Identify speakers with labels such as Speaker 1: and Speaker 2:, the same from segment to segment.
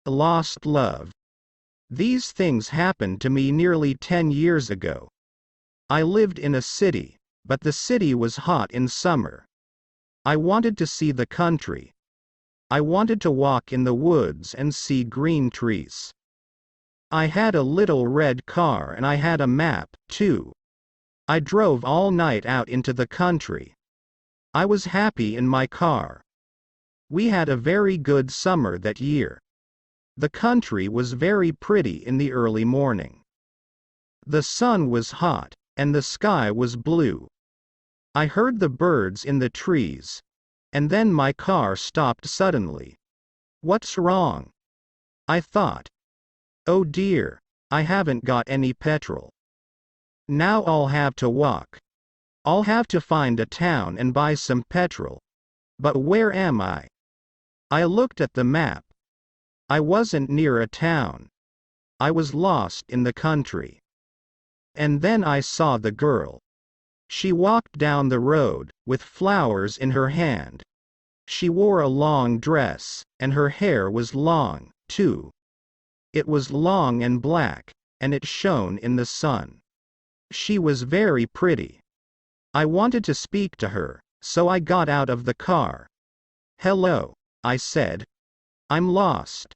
Speaker 1: Lost love. These things happened to me nearly 10 years ago. I lived in a city, but the city was hot in summer. I wanted to see the country. I wanted to walk in the woods and see green trees. I had a little red car and I had a map, too. I drove all night out into the country. I was happy in my car. We had a very good summer that year. The country was very pretty in the early morning. The sun was hot, and the sky was blue. I heard the birds in the trees. And then my car stopped suddenly. What's wrong? I thought. Oh dear, I haven't got any petrol. Now I'll have to walk. I'll have to find a town and buy some petrol. But where am I? I looked at the map. I wasn't near a town. I was lost in the country. And then I saw the girl. She walked down the road, with flowers in her hand. She wore a long dress, and her hair was long, too. It was long and black, and it shone in the sun. She was very pretty. I wanted to speak to her, so I got out of the car. Hello, I said. I'm lost.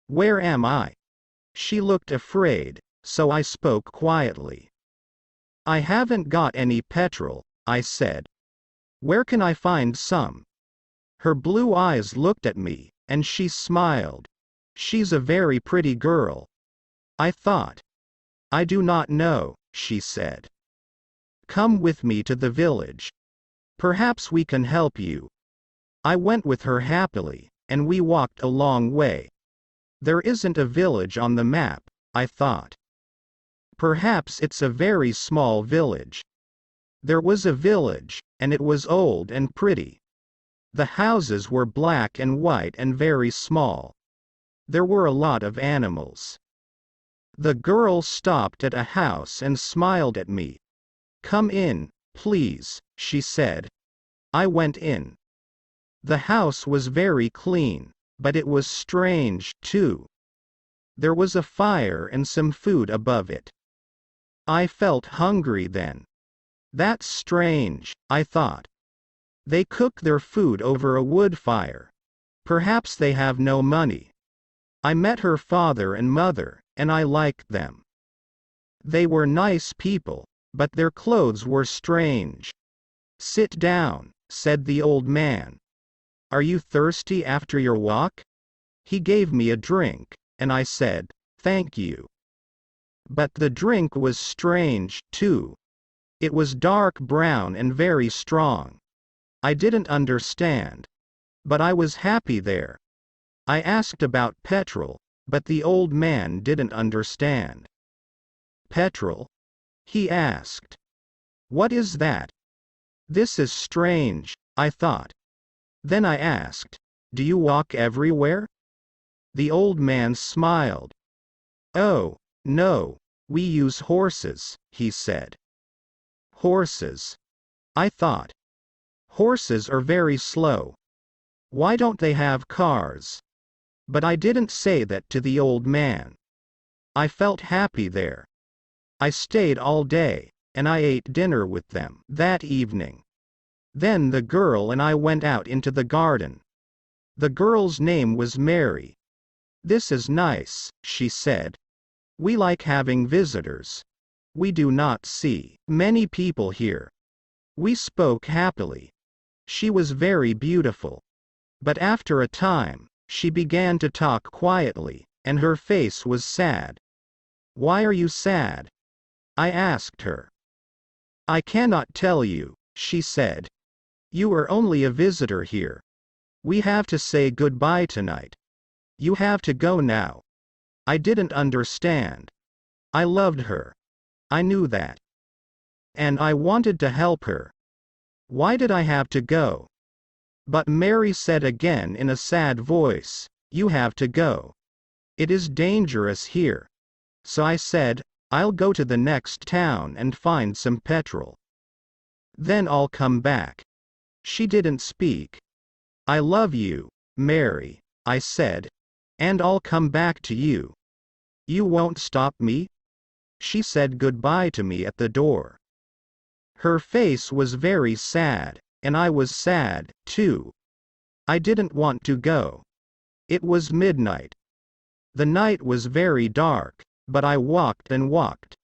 Speaker 1: Where am I? She looked afraid, so I spoke quietly. I haven't got any petrol, I said. Where can I find some? Her blue eyes looked at me, and she smiled. She's a very pretty girl. I thought. I do not know, she said. Come with me to the village. Perhaps we can help you. I went with her happily, and we walked a long way. There isn't a village on the map, I thought. Perhaps it's a very small village. There was a village, and it was old and pretty. The houses were black and white and very small. There were a lot of animals. The girl stopped at a house and smiled at me. Come in, please, she said. I went in. The house was very clean, but it was strange, too. There was a fire and some food above it. I felt hungry then. That's strange, I thought. They cook their food over a wood fire. Perhaps they have no money. I met her father and mother, and I liked them. They were nice people, but their clothes were strange. Sit down, said the old man. Are you thirsty after your walk? He gave me a drink, and I said, thank you. But the drink was strange, too. It was dark brown and very strong. I didn't understand. But I was happy there. I asked about petrol, but the old man didn't understand. Petrol? He asked. What is that? This is strange, I thought. Then I asked, do you walk everywhere? The old man smiled. Oh, no, we use horses, he said. Horses? I thought. Horses are very slow. Why don't they have cars? But I didn't say that to the old man. I felt happy there. I stayed all day, and I ate dinner with them that evening. Then the girl and I went out into the garden. The girl's name was Mary. This is nice, she said. We like having visitors. We do not see many people here. We spoke happily. She was very beautiful. But after a time, she began to talk quietly, and her face was sad. Why are you sad? I asked her. I cannot tell you, she said. You are only a visitor here. We have to say goodbye tonight. You have to go now. I didn't understand. I loved her. I knew that. And I wanted to help her. Why did I have to go? But Mary said again in a sad voice, you have to go. It is dangerous here. So I said, I'll go to the next town and find some petrol. Then I'll come back. She didn't speak. I love you, Mary, I said. And I'll come back to you. You won't stop me?" She said goodbye to me at the door. Her face was very sad, and I was sad, too. I didn't want to go. It was midnight. The night was very dark, but I walked and walked.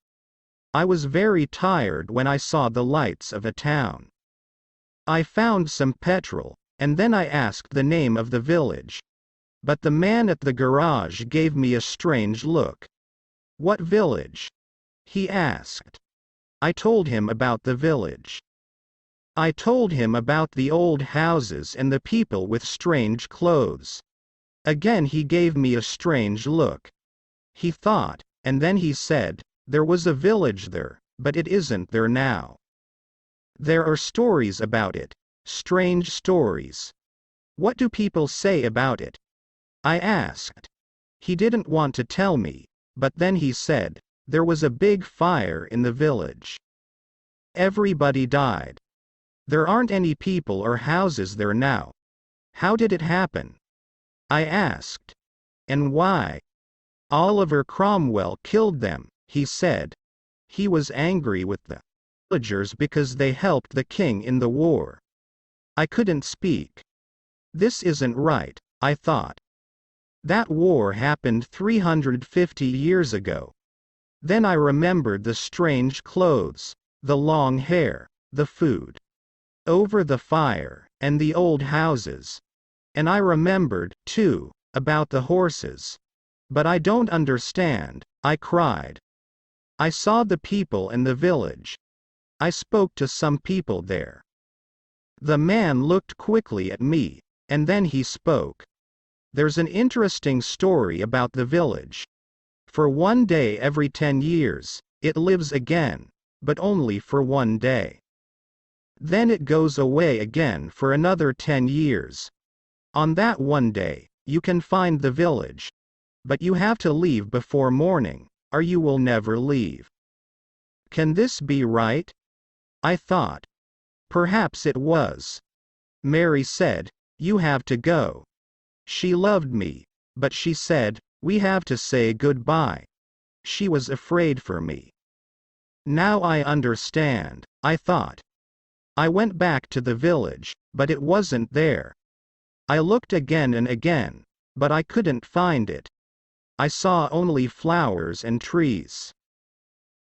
Speaker 1: I was very tired when I saw the lights of a town. I found some petrol, and then I asked the name of the village. But the man at the garage gave me a strange look. "What village?" he asked. I told him about the village. I told him about the old houses and the people with strange clothes. Again he gave me a strange look. He thought, and then he said, "There was a village there, but it isn't there now. There are stories about it, strange stories." "What do people say about it?" I asked. He didn't want to tell me, but then he said, "There was a big fire in the village. Everybody died. There aren't any people or houses there now." "How did it happen?" I asked. "And why?" "Oliver Cromwell killed them," he said. "He was angry with the villagers because they helped the king in the war." I couldn't speak. This isn't right, I thought. That war happened 350 years ago. Then I remembered the strange clothes, the long hair, the food over the fire, and the old houses. And I remembered, too, about the horses. "But I don't understand," I cried. "I saw the people in the village. I spoke to some people there." The man looked quickly at me, and then he spoke. "There's an interesting story about the village. For one day every 10 years, it lives again, but only for one day. Then it goes away again for another 10 years. On that one day, you can find the village. But you have to leave before morning, or you will never leave." Can this be right? I thought. Perhaps it was. Mary said, "You have to go." She loved me, but she said, "We have to say goodbye." She was afraid for me. Now I understand, I thought. I went back to the village, but it wasn't there. I looked again and again, but I couldn't find it. I saw only flowers and trees.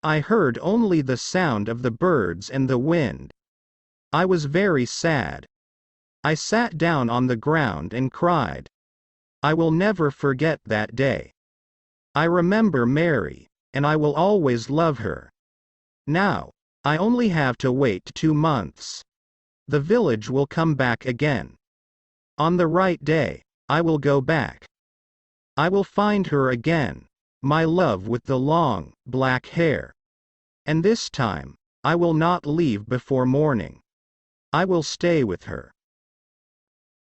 Speaker 1: I heard only the sound of the birds and the wind. I was very sad. I sat down on the ground and cried. I will never forget that day. I remember Mary, and I will always love her. Now, I only have to wait 2 months. The village will come back again. On the right day, I will go back. I will find her again, my love with the long, black hair. And this time, I will not leave before morning. I will stay with her.